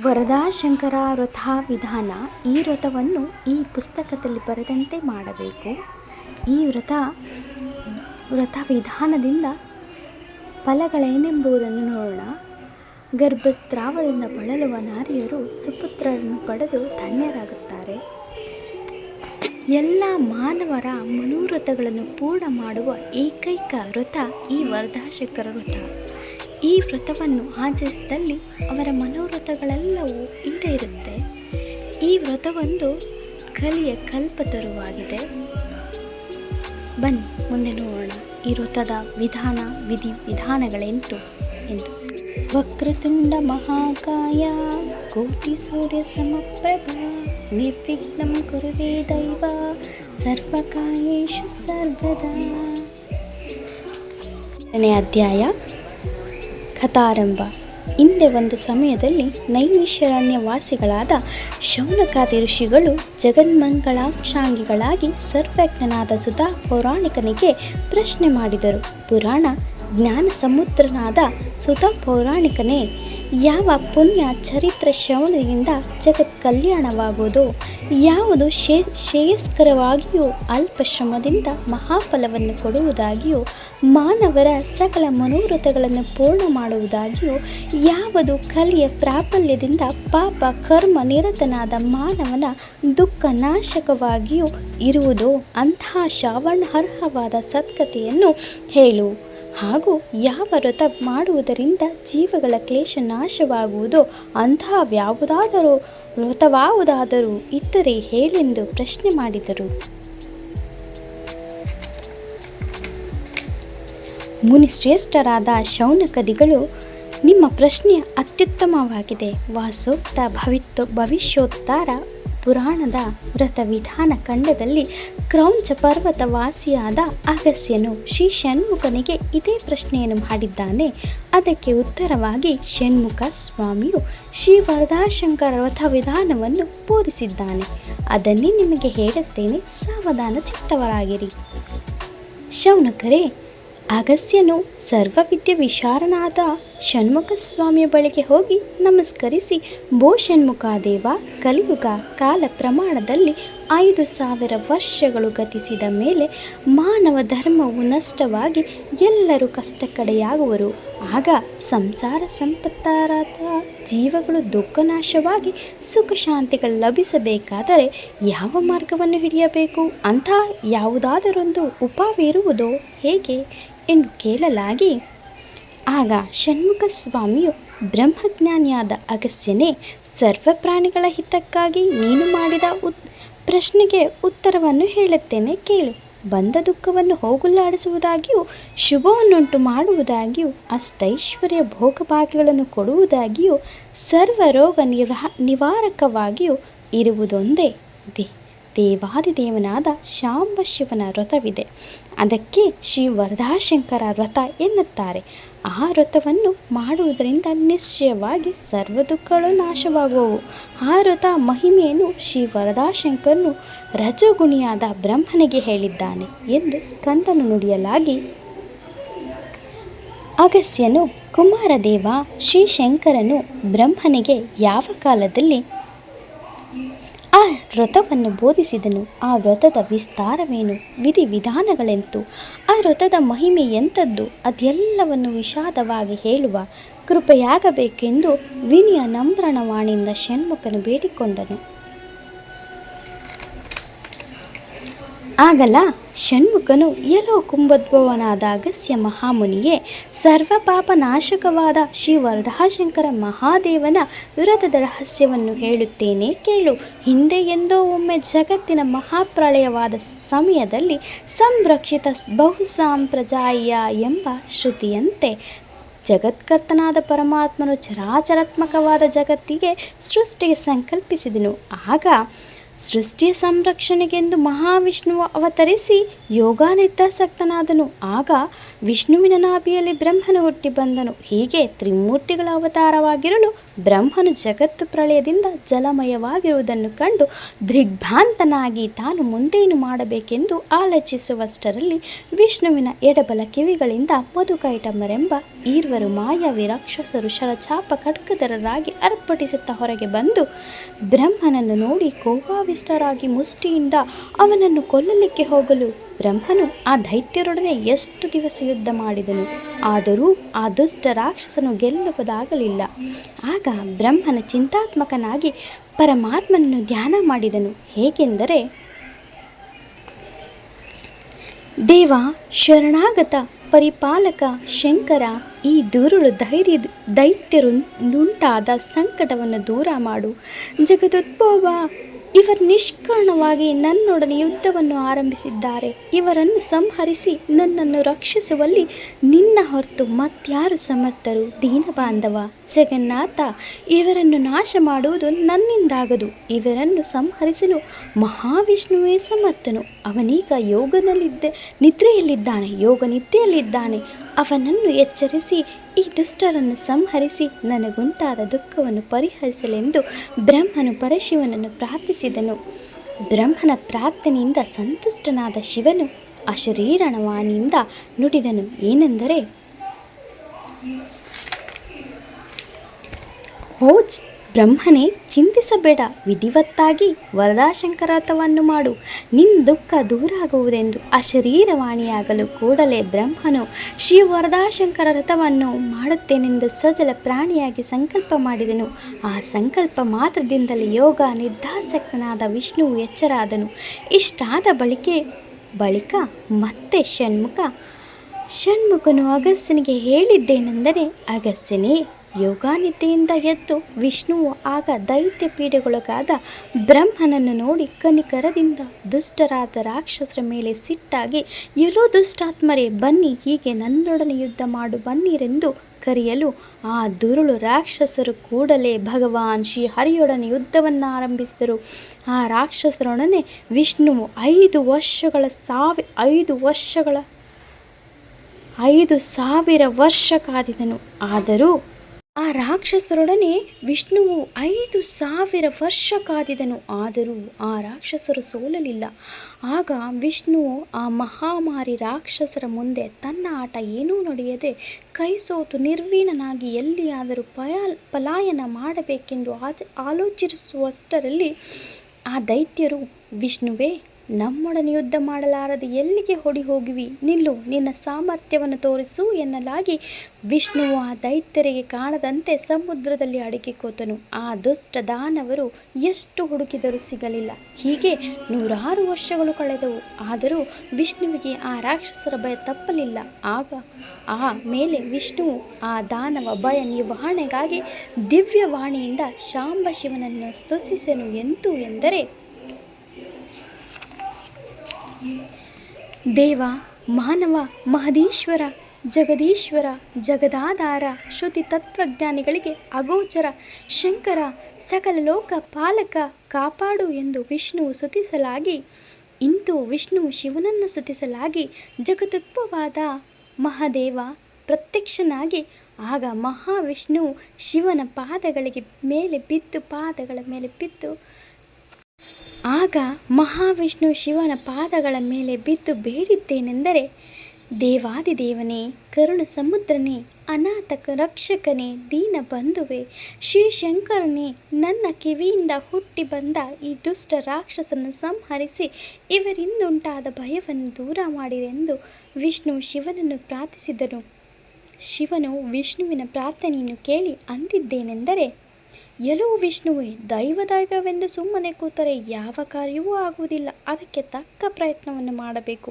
ವರದಾಶಂಕರ ವ್ರತ ವಿಧಾನ. ಈ ವ್ರತವನ್ನು ಈ ಪುಸ್ತಕದಲ್ಲಿ ಬರೆದಂತೆ ಮಾಡಬೇಕು. ಈ ವ್ರತ ವಿಧಾನದಿಂದ ಫಲಗಳೇನೆಂಬುದನ್ನು ನೋಡೋಣ. ಗರ್ಭಸ್ರಾವದಿಂದ ಬಳಲುವ ನಾರಿಯರು ಸುಪುತ್ರರನ್ನು ಪಡೆದು ಧನ್ಯರಾಗುತ್ತಾರೆ. ಎಲ್ಲ ಮಾನವರ ಮನೋರಥಗಳನ್ನು ಪೂರ್ಣ ಮಾಡುವ ಏಕೈಕ ವ್ರತ ಈ ವರದಾಶಂಕರ ವ್ರತ. ಈ ವ್ರತವನ್ನು ಆಚರಿಸಿದಲ್ಲಿ ಅವರ ಮನೋರಥಗಳೆಲ್ಲವೂ ಈಡೇರುತ್ತೆ. ಈ ವ್ರತವೊಂದು ಕಲಿಯ ಕಲ್ಪತರುವಾಗಿದೆ. ಬನ್ನಿ ಮುಂದೆ ನೋಡೋಣ ಈ ವ್ರತದ ವಿಧಾನ, ವಿಧಾನಗಳೆಂತು ಎಂದು. ವಕ್ರತುಂಡ ಮಹಾಕಾಯ ಕೋಟಿ ಸೂರ್ಯ ಸಮಪ್ರಭ ನಿರ್ವಿಘ್ನಂ ಕುರುವೇ ದೈವ ಸರ್ವಕಾಯೇಷು ಸರ್ವದಾ. ಅಧ್ಯಾಯ ಕಥಾರಂಭ. ಹಿಂದೆ ಒಂದು ಸಮಯದಲ್ಲಿ ನೈಮಿಷಾರಣ್ಯ ವಾಸಿಗಳಾದ ಶೌನಕಾದಿ ಋಷಿಗಳು ಜಗನ್ಮಂಗಳಾಕ್ಷಾಂಗಿಗಳಾಗಿ ಸರ್ವಜ್ಞನಾದ ಸುಧಾ ಪೌರಾಣಿಕನಿಗೆ ಪ್ರಶ್ನೆ ಮಾಡಿದರು. ಪುರಾಣ ಜ್ಞಾನ ಸಮುದ್ರನಾದ ಸುಧಾ ಪೌರಾಣಿಕನೇ, ಯಾವ ಪುಣ್ಯ ಚರಿತ್ರ ಶ್ರವಣದಿಂದ ಜಗತ್ ಕಲ್ಯಾಣವಾಗುವುದೋ, ಯಾವುದು ಶ್ರೇಯಸ್ಕರವಾಗಿಯೂ ಅಲ್ಪ ಶ್ರಮದಿಂದ ಮಹಾಫಲವನ್ನು ಕೊಡುವುದಾಗಿಯೋ, ಮಾನವರ ಸಕಲ ಮನೋರಥಗಳನ್ನು ಪೂರ್ಣ ಮಾಡುವುದಾಗಿಯೋ, ಯಾವುದು ಕಲಿಯ ಪ್ರಾಬಲ್ಯದಿಂದ ಪಾಪ ಕರ್ಮ ನಿರತನಾದ ಮಾನವನ ದುಃಖ ನಾಶಕವಾಗಿಯೂ ಇರುವುದೋ ಅಂತಹ ಶ್ರವಣಾರ್ಹವಾದ ಸತ್ಕಥೆಯನ್ನು ಹೇಳು. ಹಾಗೂ ಯಾವ ವ್ರತ ಮಾಡುವುದರಿಂದ ಜೀವಗಳ ಕ್ಲೇಶ ನಾಶವಾಗುವುದೋ ಅಂತಹ ಯಾವುದಾದರೂ ವ್ರತವಾವುದಾದರೂ ಇದ್ದರೆ ಹೇಳೆಂದು ಪ್ರಶ್ನೆ ಮಾಡಿದರು. ಮುನಿಶ್ರೇಷ್ಠರಾದ ಶೌನಕಾದಿಗಳು, ನಿಮ್ಮ ಪ್ರಶ್ನೆ ಅತ್ಯುತ್ತಮವಾಗಿದೆ. ವಾಸೋಕ್ತ ಭವಿಷ್ಯೋತ್ತರ ಪುರಾಣದ ವ್ರತ ವಿಧಾನ ಖಂಡದಲ್ಲಿ ಕ್ರೌಂಚ ಪರ್ವತ ವಾಸಿಯಾದ ಅಗಸ್ತ್ಯನು ಶ್ರೀ ಷಣ್ಮುಖನಿಗೆ ಇದೇ ಪ್ರಶ್ನೆಯನ್ನು ಮಾಡಿದ್ದಾನೆ. ಅದಕ್ಕೆ ಉತ್ತರವಾಗಿ ಷಣ್ಮುಖ ಸ್ವಾಮಿಯು ಶ್ರೀ ವರದಾಶಂಕರ ವ್ರತ ವಿಧಾನವನ್ನು ಬೋಧಿಸಿದ್ದಾನೆ. ಅದನ್ನೇ ನಿಮಗೆ ಹೇಳುತ್ತೇನೆ, ಸಾವಧಾನ ಚಿತ್ತವರಾಗಿರಿ. ಶೌನಕರೇ, ಅಗಸ್ತ್ಯನು ಸರ್ವವಿದ್ಯೆ ವಿಶಾರನಾದ ಷಣ್ಮುಖ ಸ್ವಾಮಿಯ ಬಳಿಗೆ ಹೋಗಿ ನಮಸ್ಕರಿಸಿ, ಭೋ ಷಣ್ಮುಖದೇವ, ಕಲಿಯುಗ ಕಾಲ ಪ್ರಮಾಣದಲ್ಲಿ 5,000 ವರ್ಷಗಳು ಗತಿಸಿದ ಮೇಲೆ ಮಾನವ ಧರ್ಮವು ನಷ್ಟವಾಗಿ ಎಲ್ಲರೂ ಕಷ್ಟಕಡೆಯಾಗುವರು. ಆಗ ಸಂಸಾರ ಸಂಪತ್ತಾರಾದ ಜೀವಗಳು ದುಃಖನಾಶವಾಗಿ ಸುಖ ಶಾಂತಿಗಳು ಲಭಿಸಬೇಕಾದರೆ ಯಾವ ಮಾರ್ಗವನ್ನು ಹಿಡಿಯಬೇಕು? ಅಂತಹ ಯಾವುದಾದರೊಂದು ಉಪಾಯವಿರುವುದೋ ಹೇಗೆ ಎಂದು ಕೇಳಲಾಗಿ, ಆಗ ಷಣ್ಮುಖ ಸ್ವಾಮಿಯು, ಬ್ರಹ್ಮಜ್ಞಾನಿಯಾದ ಅಗಸ್ತ್ಯನೇ, ಸರ್ವ ಪ್ರಾಣಿಗಳ ಹಿತಕ್ಕಾಗಿ ನೀನು ಮಾಡಿದ ಪ್ರಶ್ನೆಗೆ ಉತ್ತರವನ್ನು ಹೇಳುತ್ತೇನೆ ಕೇಳು. ಬಂದ ದುಃಖವನ್ನು ಹೋಗಲಾಡಿಸುವುದಾಗಿಯೂ, ಶುಭವನ್ನುಂಟು ಮಾಡುವುದಾಗಿಯೂ, ಅಷ್ಟೈಶ್ವರ್ಯ ಭೋಗಭಾಗ್ಯಗಳನ್ನು ಕೊಡುವುದಾಗಿಯೂ, ಸರ್ವ ರೋಗ ನಿವಾರಕವಾಗಿಯೂ ಇರುವುದೊಂದೇ ದೇವಾದಿದೇವನಾದ ಶಾಂಬ ಶಿವನ ವ್ರತವಿದೆ. ಅದಕ್ಕೆ ಶ್ರೀ ವರದಾಶಂಕರ ವ್ರತ ಎನ್ನುತ್ತಾರೆ. ಆ ವ್ರತವನ್ನು ಮಾಡುವುದರಿಂದ ನಿಶ್ಚಯವಾಗಿ ಸರ್ವ ದುಃಖಗಳು ನಾಶವಾಗುವವು. ಆ ವ್ರತ ಮಹಿಮೆಯನ್ನು ಶ್ರೀ ವರದಾಶಂಕರನು ರಜೋಗುಣಿಯಾದ ಬ್ರಹ್ಮನಿಗೆ ಹೇಳಿದ್ದಾನೆ ಎಂದು ಸ್ಕಂದನು ನುಡಿಯಲಾಗಿ, ಅಗಸ್ತ್ಯನು, ಕುಮಾರದೇವ, ಶ್ರೀಶಂಕರನು ಬ್ರಹ್ಮನಿಗೆ ಯಾವ ಕಾಲದಲ್ಲಿ ಆ ವ್ರತವನ್ನು ಬೋಧಿಸಿದನು? ಆ ವ್ರತದ ವಿಸ್ತಾರವೇನು? ವಿಧಿವಿಧಾನಗಳೆಂತು? ಆ ವ್ರತದ ಮಹಿಮೆ ಎಂಥದ್ದು? ಅದೆಲ್ಲವನ್ನು ವಿಷಾದವಾಗಿ ಹೇಳುವ ಕೃಪೆಯಾಗಬೇಕೆಂದು ವಿನಯ ನಮ್ರನವಾಣಿಯಿಂದ ಷಣ್ಮುಖನು ಬೇಡಿಕೊಂಡನು. ಆಗಲ ಷಣ್ಮುಖನು, ಎಲ್ಲೋ ಕುಂಭೋದ್ಭವನಾದ ಅಗಸ್ತ್ಯ ಮಹಾಮುನಿಯೇ, ಸರ್ವ ಪಾಪ ನಾಶಕವಾದ ಶ್ರೀ ವರದಾಶಂಕರ ಮಹಾದೇವನ ವ್ರತದ ರಹಸ್ಯವನ್ನು ಹೇಳುತ್ತೇನೆ ಕೇಳು. ಹಿಂದೆ ಎಂದೋ ಒಮ್ಮೆ ಜಗತ್ತಿನ ಮಹಾಪ್ರಳಯವಾದ ಸಮಯದಲ್ಲಿ ಸಂರಕ್ಷಿತ ಬಹುಸಾಂಪ್ರದಾಯ ಎಂಬ ಶ್ರುತಿಯಂತೆ ಜಗತ್ಕರ್ತನಾದ ಪರಮಾತ್ಮನು ಚರಾಚರಾತ್ಮಕವಾದ ಜಗತ್ತಿಗೆ ಸೃಷ್ಟಿಗೆ ಸಂಕಲ್ಪಿಸಿದನು. ಆಗ ಸೃಷ್ಟಿಯ ಸಂರಕ್ಷಣೆಗೆಂದು ಮಹಾವಿಷ್ಣುವು ಅವತರಿಸಿ ಯೋಗಾನಿರ್ಧಾಸಕ್ತನಾದನು. ಆಗ ವಿಷ್ಣುವಿನ ನಾಭಿಯಲ್ಲಿ ಬ್ರಹ್ಮನು ಹುಟ್ಟಿ ಬಂದನು. ಹೀಗೆ ತ್ರಿಮೂರ್ತಿಗಳ ಅವತಾರವಾಗಿರಲು ಬ್ರಹ್ಮನು ಜಗತ್ತು ಪ್ರಳಯದಿಂದ ಜಲಮಯವಾಗಿರುವುದನ್ನು ಕಂಡು ದಿಗ್ಭ್ರಾಂತನಾಗಿ ತಾನು ಮುಂದೇನು ಮಾಡಬೇಕೆಂದು ಆಲೋಚಿಸುವಷ್ಟರಲ್ಲಿ ವಿಷ್ಣುವಿನ ಎಡಬಲ ಕಿವಿಗಳಿಂದ ಮಧುಕೈಟಮರೆಂಬ ಈರ್ವರು ಮಾಯಾವಿ ರಾಕ್ಷಸರು ಶರಚಾಪ ಖಡ್ಗಧರರಾಗಿ ಅರ್ಪಟಿಸುತ್ತಾ ಹೊರಗೆ ಬಂದು ಬ್ರಹ್ಮನನ್ನು ನೋಡಿ ಕೋಪಾವಿಷ್ಟರಾಗಿ ಮುಷ್ಟಿಯಿಂದ ಅವನನ್ನು ಕೊಲ್ಲಲಿಕ್ಕೆ ಹೋಗಲು ಬ್ರಹ್ಮನು ಆ ದೈತ್ಯರೊಡನೆ ಎಷ್ಟು ದಿವಸ ಯುದ್ಧ ಮಾಡಿದನು. ಆದರೂ ಆ ದುಷ್ಟ ರಾಕ್ಷಸನು ಗೆಲ್ಲುವುದಾಗಲಿಲ್ಲ. ಆಗ ಬ್ರಹ್ಮನ ಚಿಂತಾತ್ಮಕನಾಗಿ ಪರಮಾತ್ಮನನ್ನು ಧ್ಯಾನ ಮಾಡಿದನು. ಹೇಗೆಂದರೆ, ದೇವ ಶರಣಾಗತ ಪರಿಪಾಲಕ ಶಂಕರ, ಈ ದುರುಳು ದೈತ್ಯರುಂಟಾದ ಸಂಕಟವನ್ನು ದೂರ ಮಾಡು. ಜಗದುದ್ಭವ, ಇವರು ನಿಷ್ಕಾರಣವಾಗಿ ನನ್ನೊಡನೆ ಯುದ್ಧವನ್ನು ಆರಂಭಿಸಿದ್ದಾರೆ. ಇವರನ್ನು ಸಂಹರಿಸಿ ನನ್ನನ್ನು ರಕ್ಷಿಸುವಲ್ಲಿ ನಿನ್ನ ಹೊರತು ಮತ್ಯಾರು ಸಮರ್ಥರು? ದೀನಬಾಂಧವ ಜಗನ್ನಾಥ, ಇವರನ್ನು ನಾಶ ಮಾಡುವುದು ನನ್ನಿಂದಾಗದು. ಇವರನ್ನು ಸಂಹರಿಸಲು ಮಹಾವಿಷ್ಣುವೇ ಸಮರ್ಥನು. ಅವನೀಗ ಯೋಗನಿದ್ದೆಯಲ್ಲಿದ್ದಾನೆ. ಅವನನ್ನು ಎಚ್ಚರಿಸಿ ಈ ದುಷ್ಟರನ್ನು ಸಂಹರಿಸಿ ನನಗುಂಟಾದ ದುಃಖವನ್ನು ಪರಿಹರಿಸಲೆಂದು ಬ್ರಹ್ಮನು ಪರಶಿವನನ್ನು ಪ್ರಾರ್ಥಿಸಿದನು. ಬ್ರಹ್ಮನ ಪ್ರಾರ್ಥನೆಯಿಂದ ಸಂತುಷ್ಟನಾದ ಶಿವನು ಅಶರೀರವಾಣಿಯಿಂದ ನುಡಿದನು. ಏನೆಂದರೆ, ಓಜ್ ಬ್ರಹ್ಮನೇ, ಚಿಂತಿಸಬೇಡ, ವಿಧಿವತ್ತಾಗಿ ವರದಾಶಂಕರತವನ್ನು ಮಾಡು, ನಿನ್ನ ದುಃಖ ದೂರಾಗುವುದೆಂದು ಅಶರೀರವಾಣಿಯಾಗಲು ಕೂಡಲೇ ಬ್ರಹ್ಮನು ಶ್ರೀ ವರದಾಶಂಕರ ರಥವನ್ನು ಮಾಡುತ್ತೇನೆಂದು ಸಜಲ ಪ್ರಾಣಿಯಾಗಿ ಸಂಕಲ್ಪ ಮಾಡಿದನು. ಆ ಸಂಕಲ್ಪ ಮಾತ್ರದಿಂದಲೇ ಯೋಗ ನಿರ್ಧಾಸಕನಾದ ವಿಷ್ಣುವು ಎಚ್ಚರಾದನು. ಇಷ್ಟಾದ ಬಳಿಕ ಮತ್ತೆ ಷಣ್ಮುಖನು ಅಗಸ್ತ್ಯನಿಗೆ ಹೇಳಿದ್ದೇನೆಂದರೆ, ಅಗಸ್ತ್ಯನೇ, ಯೋಗಾನಿದ್ದೆಯಿಂದ ಎದ್ದು ವಿಷ್ಣುವು ಆಗ ದೈತ್ಯ ಪೀಡೆಗೊಳಗಾದ ಬ್ರಹ್ಮನನ್ನು ನೋಡಿ ಕನಿಕರದಿಂದ ದುಷ್ಟರಾದ ರಾಕ್ಷಸರ ಮೇಲೆ ಸಿಟ್ಟಾಗಿ, ಎಲ್ಲೋ ದುಷ್ಟಾತ್ಮರೇ, ಬನ್ನಿ, ಹೀಗೆ ನನ್ನೊಡನೆ ಯುದ್ಧ ಮಾಡು ಬನ್ನಿರೆಂದು ಕರೆಯಲು ಆ ದುರುಳು ರಾಕ್ಷಸರು ಕೂಡಲೇ ಭಗವಾನ್ ಶ್ರೀ ಹರಿಯೊಡನೆ ಯುದ್ಧವನ್ನು ಆರಂಭಿಸಿದರು. ಆ ರಾಕ್ಷಸರೊಡನೆ ವಿಷ್ಣುವು 5,000 ವರ್ಷ ಕಾದಿದನು. ಆದರೂ ಆ ರಾಕ್ಷಸರೊಡನೆ ವಿಷ್ಣುವು 5,000 ವರ್ಷ ಕಾದಿದನು. ಆದರೂ ಆ ರಾಕ್ಷಸರು ಸೋಲಲಿಲ್ಲ. ಆಗ ವಿಷ್ಣುವು ಆ ಮಹಾಮಾರಿ ರಾಕ್ಷಸರ ಮುಂದೆ ತನ್ನ ಆಟ ಏನೂ ನಡೆಯದೆ ಕೈಸೋತು ನಿರ್ವೀಣನಾಗಿ ಎಲ್ಲಿಯಾದರೂ ಪಲಾಯನ ಮಾಡಬೇಕೆಂದು ಆಲೋಚಿಸುವಷ್ಟರಲ್ಲಿ ಆ ದೈತ್ಯರು, ವಿಷ್ಣುವೇ, ನಮ್ಮೊಡನೆ ಯುದ್ಧ ಮಾಡಲಾರದೆ ಎಲ್ಲಿಗೆ ಹೋಗಿವಿ? ನಿಲ್ಲು, ನಿನ್ನ ಸಾಮರ್ಥ್ಯವನ್ನು ತೋರಿಸು ಎನ್ನಲಾಗಿ ವಿಷ್ಣುವು ಆ ದೈತ್ಯರಿಗೆ ಕಾಣದಂತೆ ಸಮುದ್ರದಲ್ಲಿ ಅಡಗಿ ಕೂತನು. ಆ ದುಷ್ಟ ದಾನವರು ಎಷ್ಟು ಹುಡುಕಿದರೂ ಸಿಗಲಿಲ್ಲ. ಹೀಗೆ 100 ವರ್ಷಗಳು ಕಳೆದವು. ಆದರೂ ವಿಷ್ಣುವಿಗೆ ಆ ರಾಕ್ಷಸರ ಭಯ ತಪ್ಪಲಿಲ್ಲ. ಆ ಮೇಲೆ ವಿಷ್ಣುವು ಆ ದಾನವ ಭಯ ನಿರ್ವಹಣೆಗಾಗಿ ದಿವ್ಯವಾಣಿಯಿಂದ ಶಾಂಬ ಶಿವನನ್ನು ಸ್ತುತಿಸನು. ಎಂದರೆ, ದೇವ, ಮಾನವ, ಮಹದೀಶ್ವರ, ಜಗದೀಶ್ವರ, ಜಗದಾಧಾರ, ಶ್ರುತಿ ತತ್ವಜ್ಞಾನಿಗಳಿಗೆ ಅಗೋಚರ, ಶಂಕರ, ಸಕಲ ಲೋಕ ಪಾಲಕ, ಕಾಪಾಡು ಎಂದು ವಿಷ್ಣುವು ಸ್ತುತಿಸಲಾಗಿ, ಇಂತು ವಿಷ್ಣುವು ಶಿವನನ್ನು ಸ್ತುತಿಸಲಾಗಿ ಜಗದುದ್ಭವವಾದ ಮಹಾದೇವ ಪ್ರತ್ಯಕ್ಷನಾಗಿ, ಆಗ ಮಹಾವಿಷ್ಣುವು ಶಿವನ ಪಾದಗಳ ಮೇಲೆ ಬಿದ್ದು ಬೇಡಿದ್ದೇನೆಂದರೆ, ದೇವಾದಿದೇವನೇ, ಕರುಣ ಸಮುದ್ರನೇ, ಅನಾಥ ರಕ್ಷಕನೇ, ದೀನ ಬಂಧುವೆ, ಶ್ರೀಶಂಕರನೇ, ನನ್ನ ಕಿವಿಯಿಂದ ಹುಟ್ಟಿ ಬಂದ ಈ ದುಷ್ಟ ರಾಕ್ಷಸನ್ನು ಸಂಹರಿಸಿ ಇವರಿಂದುಂಟಾದ ಭಯವನ್ನು ದೂರ ಮಾಡಿರೆಂದು ವಿಷ್ಣು ಶಿವನನ್ನು ಪ್ರಾರ್ಥಿಸಿದನು. ಶಿವನು ವಿಷ್ಣುವಿನ ಪ್ರಾರ್ಥನೆಯನ್ನು ಕೇಳಿ ಅಂದಿದ್ದೇನೆಂದರೆ, ಎಲ್ಲೋ ವಿಷ್ಣುವೇ, ದೈವವೆಂದು ಸುಮ್ಮನೆ ಕೂತರೆ ಯಾವ ಕಾರ್ಯವೂ ಆಗುವುದಿಲ್ಲ. ಅದಕ್ಕೆ ತಕ್ಕ ಪ್ರಯತ್ನವನ್ನು ಮಾಡಬೇಕು.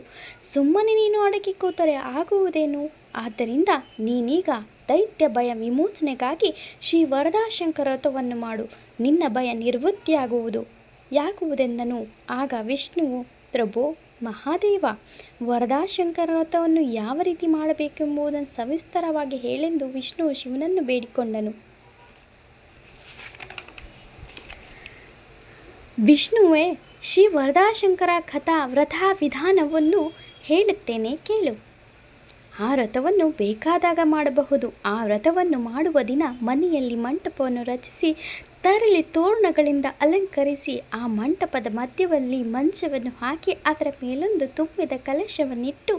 ಸುಮ್ಮನೆ ನೀನು ಅಡಗಿ ಕೂತರೆ ಆಗುವುದೇನು? ಆದ್ದರಿಂದ ನೀನೀಗ ದೈತ್ಯ ಭಯ ವಿಮೋಚನೆಗಾಗಿ ಶ್ರೀ ವರದಾಶಂಕರ ವ್ರತವನ್ನು ಮಾಡು. ನಿನ್ನ ಭಯ ಯಾಗುವುದೆಂದನು. ಆಗ ವಿಷ್ಣುವು, ಪ್ರಭೋ ಮಹಾದೇವ, ವರದಾಶಂಕರ ವ್ರತವನ್ನು ಯಾವ ರೀತಿ ಮಾಡಬೇಕೆಂಬುದನ್ನು ಸವಿಸ್ತರವಾಗಿ ಹೇಳೆಂದು ವಿಷ್ಣುವು ಶಿವನನ್ನು ಬೇಡಿಕೊಂಡನು. ವಿಷ್ಣುವೇ, ಶ್ರೀ ವರದಾಶಂಕರ ಕಥಾ ವ್ರತ ವಿಧಾನವನ್ನು ಹೇಳುತ್ತೇನೆ ಕೇಳು. ಆ ವ್ರತವನ್ನು ಬೇಕಾದಾಗ ಮಾಡಬಹುದು. ಆ ವ್ರತವನ್ನು ಮಾಡುವ ದಿನ ಮನೆಯಲ್ಲಿ ಮಂಟಪವನ್ನು ರಚಿಸಿ ತರಳಿ ತೋರಣಗಳಿಂದ ಅಲಂಕರಿಸಿ ಆ ಮಂಟಪದ ಮಧ್ಯದಲ್ಲಿ ಮಂಚವನ್ನು ಹಾಕಿ ಅದರ ಮೇಲೊಂದು ತುಂಬಿದ ಕಲಶವನ್ನಿಟ್ಟು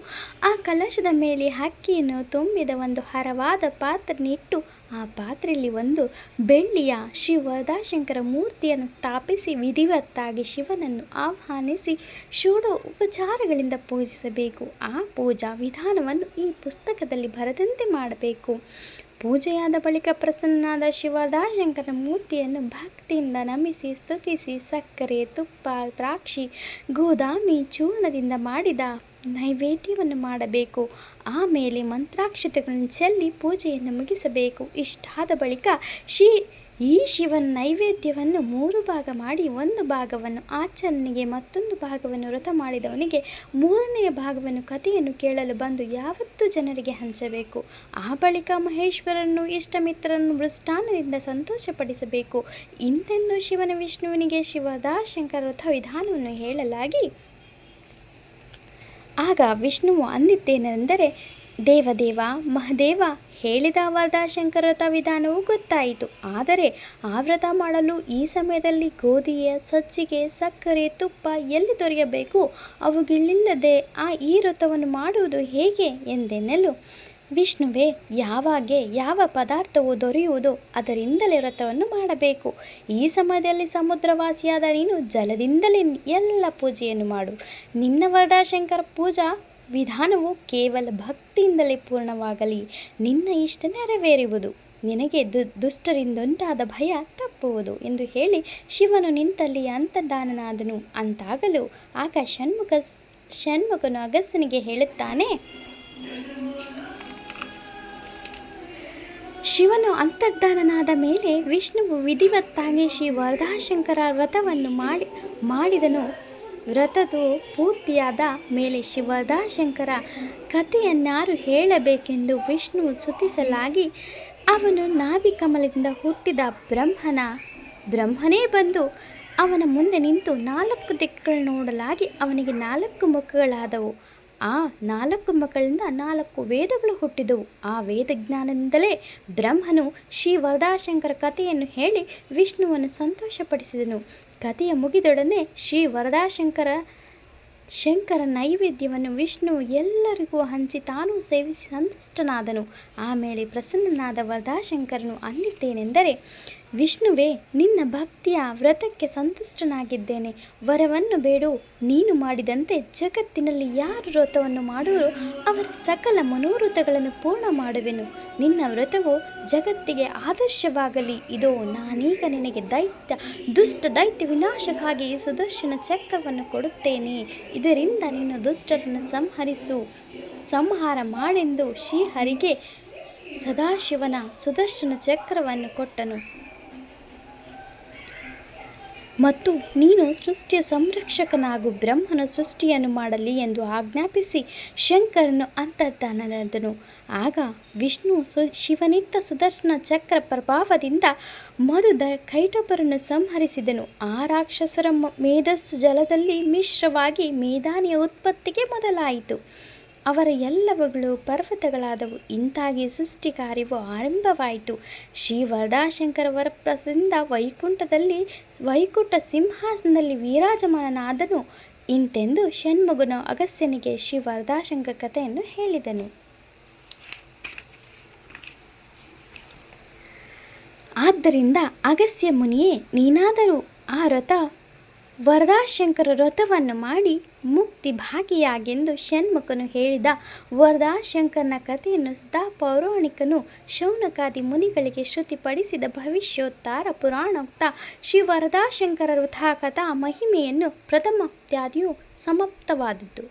ಆ ಕಲಶದ ಮೇಲೆ ಅಕ್ಕಿಯನ್ನು ತುಂಬಿದ ಒಂದು ಹರವಾದ ಪಾತ್ರೆನಿಟ್ಟು ಆ ಪಾತ್ರೆಯಲ್ಲಿ ಒಂದು ಬೆಳ್ಳಿಯ ಶ್ರೀ ವರದಾಶಂಕರ ಮೂರ್ತಿಯನ್ನು ಸ್ಥಾಪಿಸಿ ವಿಧಿವತ್ತಾಗಿ ಶಿವನನ್ನು ಆಹ್ವಾನಿಸಿ ಷೋಡ ಉಪಚಾರಗಳಿಂದ ಪೂಜಿಸಬೇಕು. ಆ ಪೂಜಾ ವಿಧಾನವನ್ನು ಈ ಪುಸ್ತಕದಲ್ಲಿ ಬರೆದಂತೆ ಮಾಡಬೇಕು. ಪೂಜೆಯಾದ ಬಳಿಕ ಪ್ರಸನ್ನನಾದ ಶಿವದಾಶಂಕರ ಮೂರ್ತಿಯನ್ನು ಭಕ್ತಿಯಿಂದ ನಮಿಸಿ ಸ್ತುತಿಸಿ ಸಕ್ಕರೆ, ತುಪ್ಪ, ದ್ರಾಕ್ಷಿ, ಗೋದಾಮಿ ಚೂರ್ಣದಿಂದ ಮಾಡಿದ ನೈವೇದ್ಯವನ್ನು ಮಾಡಬೇಕು. ಆಮೇಲೆ ಮಂತ್ರಾಕ್ಷತೆಗಳನ್ನು ಚೆಲ್ಲಿ ಪೂಜೆಯನ್ನು ಮುಗಿಸಬೇಕು. ಇಷ್ಟಾದ ಬಳಿಕ ಈ ಶಿವನ ನೈವೇದ್ಯವನ್ನು 3 ಭಾಗ ಮಾಡಿ ಒಂದು ಭಾಗವನ್ನು ಆಚರಣೆಗೆ, ಮತ್ತೊಂದು ಭಾಗವನ್ನು ವ್ರತ ಮಾಡಿದವನಿಗೆ, 3ನೇ ಭಾಗವನ್ನು ಕಥೆಯನ್ನು ಕೇಳಲು ಬಂದು ಯಾವತ್ತೂ ಜನರಿಗೆ ಹಂಚಬೇಕು. ಆ ಬಳಿಕ ಮಹೇಶ್ವರನ್ನು ಇಷ್ಟಮಿತ್ರರನ್ನು ಮೃಷ್ಟಾನ್ನದಿಂದ ಸಂತೋಷಪಡಿಸಬೇಕು. ಇಂತೆಂದು ಶಿವನ ವಿಷ್ಣುವಿನಿಗೆ ಶಿವದಾಶಂಕರ ವ್ರತ ವಿಧಾನವನ್ನು ಹೇಳಲಾಗಿ ಆಗ ವಿಷ್ಣುವು ಅಂದಿದ್ದೇನೆಂದರೆ, ದೇವದೇವ ಮಹದೇವ, ಹೇಳಿದ ವರದಾಶಂಕರ ವ್ರತ ವಿಧಾನವು ಗೊತ್ತಾಯಿತು. ಆದರೆ ಆ ವ್ರತ ಮಾಡಲು ಈ ಸಮಯದಲ್ಲಿ ಗೋಧಿಯ ಸಜ್ಜಿಗೆ, ಸಕ್ಕರೆ, ತುಪ್ಪ ಎಲ್ಲಿ ದೊರೆಯಬೇಕು? ಅವುಗಳಿಲ್ಲದೆ ಈ ವ್ರತವನ್ನು ಮಾಡುವುದು ಹೇಗೆ ಎಂದೆನ್ನಲು, ವಿಷ್ಣುವೇ, ಯಾವಾಗೆ ಯಾವ ಪದಾರ್ಥವು ದೊರೆಯುವುದೋ ಅದರಿಂದಲೇ ವ್ರತವನ್ನು ಮಾಡಬೇಕು. ಈ ಸಮಯದಲ್ಲಿ ಸಮುದ್ರವಾಸಿಯಾದ ನೀನು ಜಲದಿಂದಲೇ ಎಲ್ಲ ಪೂಜೆಯನ್ನು ಮಾಡು. ನಿನ್ನ ವರದಾಶಂಕರ ಪೂಜಾ ವಿಧಾನವು ಕೇವಲ ಭಕ್ತಿಯಿಂದಲೇ ಪೂರ್ಣವಾಗಲಿ. ನಿನ್ನ ಇಷ್ಟ ನೆರವೇರುವುದು. ನಿನಗೆ ದುಷ್ಟರಿಂದುಂಟಾದ ಭಯ ತಪ್ಪುವುದು ಎಂದು ಹೇಳಿ ಶಿವನು ನಿಂತಲ್ಲಿ ಅಂತರ್ಧಾನನಾದನು. ಅಂತಾಗಲು ಆಗ ಷಣ್ಮುಖನು ಅಗಸ್ತ್ಯನಿಗೆ ಹೇಳುತ್ತಾನೆ, ಶಿವನು ಅಂತರ್ಧಾನನಾದ ಮೇಲೆ ವಿಷ್ಣುವು ವಿಧಿವತ್ತಾಗಿ ಶ್ರೀ ವರದಾಶಂಕರ ವ್ರತವನ್ನು ಮಾಡಿದನು. ವ್ರತವು ಪೂರ್ತಿಯಾದ ಮೇಲೆ ಶ್ರೀ ವರದಾಶಂಕರ ಕಥೆಯನ್ನಾರು ಹೇಳಬೇಕೆಂದು ವಿಷ್ಣುವು ಸ್ತುತಿಸಲಾಗಿ ಅವನು ನಾಭಿಕಮಲದಿಂದ ಹುಟ್ಟಿದ ಬ್ರಹ್ಮನೇ ಬಂದು ಅವನ ಮುಂದೆ ನಿಂತು 4 ದಿಕ್ಕುಗಳನ್ನು ನೋಡಲಾಗಿ ಅವನಿಗೆ 4 ಮುಖಗಳಾದವು. ಆ 4 ಮುಖಗಳಿಂದ 4 ವೇದಗಳು ಹುಟ್ಟಿದವು. ಆ ವೇದಜ್ಞಾನದಿಂದಲೇ ಬ್ರಹ್ಮನು ಶ್ರೀ ವರದಾಶಂಕರ ಕಥೆಯನ್ನು ಹೇಳಿ ವಿಷ್ಣುವನ್ನು ಸಂತೋಷಪಡಿಸಿದನು. ಕಥೆಯ ಮುಗಿದೊಡನೆ ಶ್ರೀ ಶಂಕರ ನೈವೇದ್ಯವನ್ನು ವಿಷ್ಣು ಎಲ್ಲರಿಗೂ ಹಂಚಿ ತಾನೂ ಸೇವಿಸಿ ಸಂತುಷ್ಟನಾದನು. ಆಮೇಲೆ ಪ್ರಸನ್ನನಾದ ವರದಾಶಂಕರನು ಅಂದಿದ್ದೇನೆಂದರೆ, ವಿಷ್ಣುವೇ, ನಿನ್ನ ಭಕ್ತಿಯ ವ್ರತಕ್ಕೆ ಸಂತುಷ್ಟನಾಗಿದ್ದೇನೆ. ವರವನ್ನು ಬೇಡು. ನೀನು ಮಾಡಿದಂತೆ ಜಗತ್ತಿನಲ್ಲಿ ಯಾರು ವ್ರತವನ್ನು ಮಾಡುವರೋ ಅವರ ಸಕಲ ಮನೋರಥಗಳನ್ನು ಪೂರ್ಣ ಮಾಡುವೆನು. ನಿನ್ನ ವ್ರತವು ಜಗತ್ತಿಗೆ ಆದರ್ಶವಾಗಲಿ. ಇದೋ ನಾನೀಗ ನಿನಗೆ ದುಷ್ಟ ದೈತ್ಯ ವಿನಾಶಕ್ಕಾಗಿ ಈ ಸುದರ್ಶನ ಚಕ್ರವನ್ನು ಕೊಡುತ್ತೇನೆ. ಇದರಿಂದ ನೀನು ದುಷ್ಟರನ್ನು ಸಂಹಾರ ಮಾಡೆಂದು ಶ್ರೀಹರಿಗೆ ಸದಾಶಿವನ ಸುದರ್ಶನ ಚಕ್ರವನ್ನು ಕೊಟ್ಟನು. ಮತ್ತು ನೀನು ಸೃಷ್ಟಿಯ ಸಂರಕ್ಷಕನಾಗು, ಬ್ರಹ್ಮನು ಸೃಷ್ಟಿಯನ್ನು ಮಾಡಲಿ ಎಂದು ಆಜ್ಞಾಪಿಸಿ ಶಂಕರನು ಅಂತರ್ಧಾನನಾದನು. ಆಗ ವಿಷ್ಣು ಶಿವನಿತ್ತ ಸುದರ್ಶನ ಚಕ್ರ ಪ್ರಭಾವದಿಂದ ಮಧುದ ಕೈಟೊಬ್ಬರನ್ನು ಸಂಹರಿಸಿದನು. ಆ ರಾಕ್ಷಸರ ಮೇಧಸ್ಸು ಜಲದಲ್ಲಿ ಮಿಶ್ರವಾಗಿ ಮೇದಾನಿಯ ಉತ್ಪತ್ತಿಗೆ ಮೊದಲಾಯಿತು. ಅವರ ಎಲ್ಲವುಗಳು ಪರ್ವತಗಳಾದವು. ಇಂತಾಗಿ ಸೃಷ್ಟಿ ಕಾರ್ಯವು ಆರಂಭವಾಯಿತು. ಶ್ರೀ ವರದಾಶಂಕರ ವರಪ್ರಸಾದದಿಂದ ವೈಕುಂಠ ಸಿಂಹಾಸನದಲ್ಲಿ ವಿರಾಜಮಾನನಾದನು. ಇಂತೆಂದು ಷಣ್ಮುಖನು ಅಗಸ್ತ್ಯನಿಗೆ ಶ್ರೀ ವರದಾಶಂಕರ ಕಥೆಯನ್ನು ಹೇಳಿದನು. ಆದ್ದರಿಂದ ಅಗಸ್ತ್ಯ ಮುನಿಯೇ, ನೀನಾದರೂ ಆ ವರದಾಶಂಕರ ವ್ರತವನ್ನು ಮಾಡಿ ಮುಕ್ತಿ ಭಾಗಿಯಾಗೆಂದು ಷಣ್ಮುಖನು ಹೇಳಿದ ವರದಾಶಂಕರನ ಕಥೆಯನ್ನು ಸದಾ ಪೌರಾಣಿಕನು ಶೌನಕಾದಿ ಮುನಿಗಳಿಗೆ ಶ್ರುತಿಪಡಿಸಿದ ಭವಿಷ್ಯೋತ್ತರ ಪುರಾಣೋಕ್ತ ಶ್ರೀ ವರದಾಶಂಕರ ವ್ರತ ಕಥಾ ಮಹಿಮೆಯನ್ನು ಪ್ರಥಮಾಧ್ಯಾಯವು ಸಮಾಪ್ತವಾದದ್ದು.